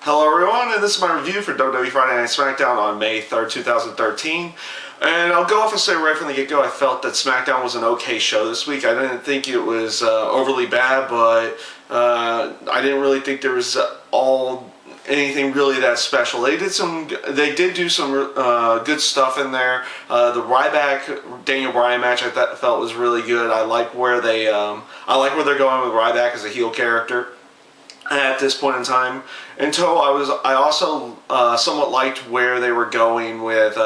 Hello everyone, and this is my review for WWE Friday Night Smackdown on May 3rd, 2013. And I'll go off and say right from the get-go, I felt that Smackdown was an okay show this week. I didn't think it was overly bad, but I didn't really think there was anything really that special. They did do some good stuff in there. The Ryback Daniel Bryan match I felt was really good. I like where they're going with Ryback as a heel character at this point in time. Until I also somewhat liked where they were going with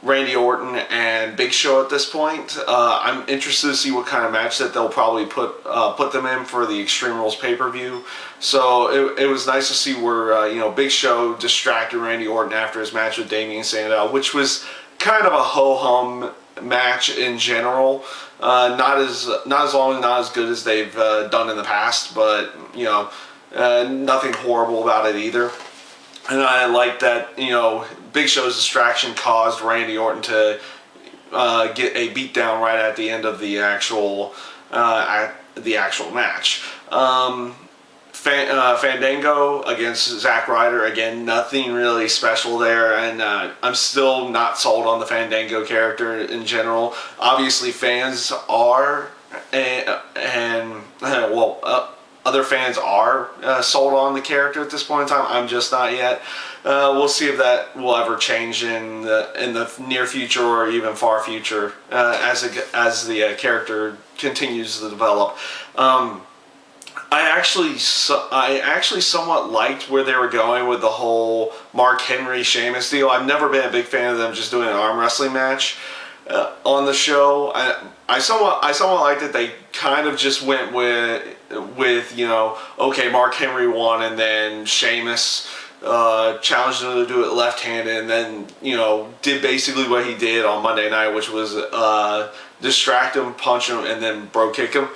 Randy Orton and Big Show at this point. I'm interested to see what kind of match that they'll probably put them in for the Extreme Rules pay-per-view. So it was nice to see where Big Show distracted Randy Orton after his match with Damien Sandow, which was kind of a ho-hum match in general. Not as long and not as good as they've done in the past, but nothing horrible about it either. And I like that Big Show's distraction caused Randy Orton to get a beatdown right at the end of the actual match. Fandango against Zack Ryder, again, nothing really special there, and I'm still not sold on the Fandango character in general. Obviously fans are, other fans are sold on the character at this point in time. I'm just not yet. We'll see if that will ever change in the near future or even far future as the character continues to develop. I actually somewhat liked where they were going with the whole Mark Henry Sheamus deal. I've never been a big fan of them just doing an arm wrestling match on the show. I somewhat liked that they kind of just went with okay, Mark Henry won, and then Sheamus challenged him to do it left-handed, and then did basically what he did on Monday night, which was distract him, punch him, and then bro kick him.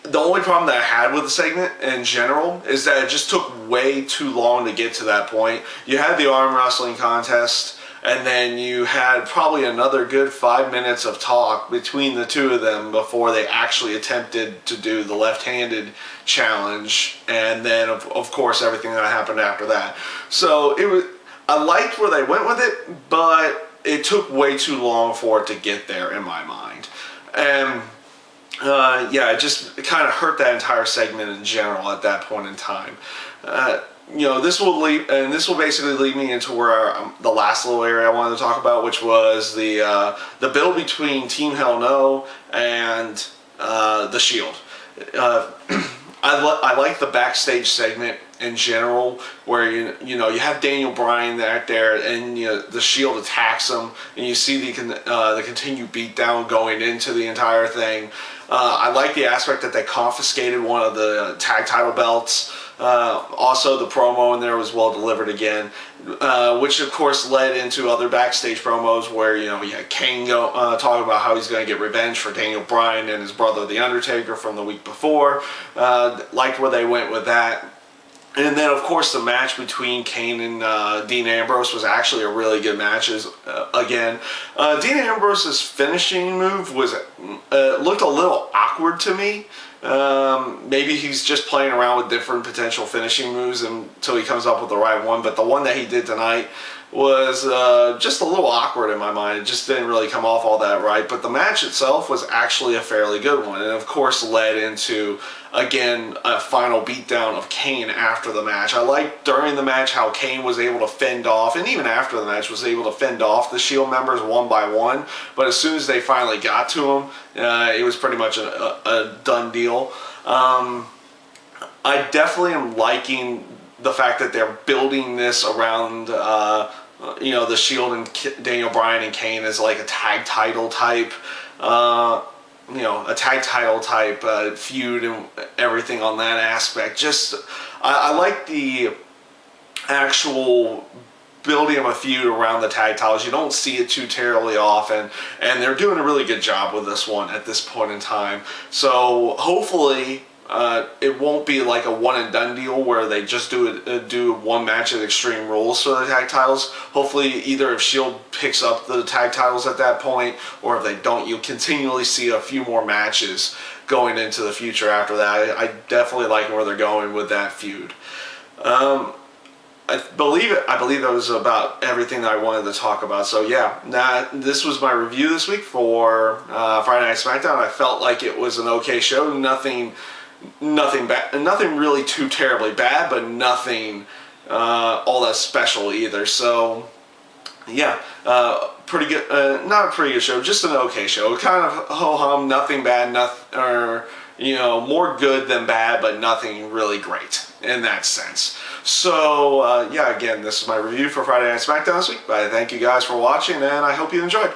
The only problem that I had with the segment in general is that it just took way too long to get to that point. You had the arm wrestling contest, and then you had probably another good 5 minutes of talk between the two of them before they actually attempted to do the left-handed challenge, and then of course everything that happened after that. So I liked where they went with it, but it took way too long for it to get there in my mind. And it just kind of hurt that entire segment in general at that point in time. This will basically lead me into where the last little area I wanted to talk about, which was the build between Team Hell No and the Shield. I like the backstage segment in general, where you have Daniel Bryan out there, and the Shield attacks him, and you see the continued beatdown going into the entire thing. I like the aspect that they confiscated one of the tag title belts. Also, the promo in there was well delivered again, which of course led into other backstage promos where you had Kane talking about how he's going to get revenge for Daniel Bryan and his brother The Undertaker from the week before. Liked where they went with that. And then, of course, the match between Kane and Dean Ambrose was actually a really good match. Again, Dean Ambrose's finishing move looked a little awkward to me. Maybe he's just playing around with different potential finishing moves until he comes up with the right one. But the one that he did tonight was just a little awkward in my mind. It just didn't really come off all that right. But the match itself was actually a fairly good one, and of course led into, again, a final beatdown of Kane after the match. I liked during the match how Kane was able to fend off, and even after the match was able to fend off the Shield members one by one. But as soon as they finally got to him, it was pretty much a done deal. I definitely am liking the fact that they're building this around the Shield and Daniel Bryan and Kane as like a tag title type feud and everything on that aspect. I like the actual building of a feud around the tag titles. You don't see it too terribly often, and they're doing a really good job with this one at this point in time. So hopefully it won't be like a one and done deal where they just do one match at Extreme Rules for the tag titles. Hopefully either if Shield picks up the tag titles at that point, or if they don't, you'll continually see a few more matches going into the future after that. I definitely like where they're going with that feud. I believe that was about everything that I wanted to talk about. So yeah, this was my review this week for Friday Night Smackdown. I felt like it was an okay show. Nothing bad, nothing really too terribly bad, but nothing all that special either. So yeah, pretty good. Not a pretty good show, just an okay show. Kind of ho hum, nothing bad, nothing, or more good than bad, but nothing really great in that sense. So yeah, again, this is my review for Friday Night Smackdown this week. I thank you guys for watching, and I hope you enjoyed.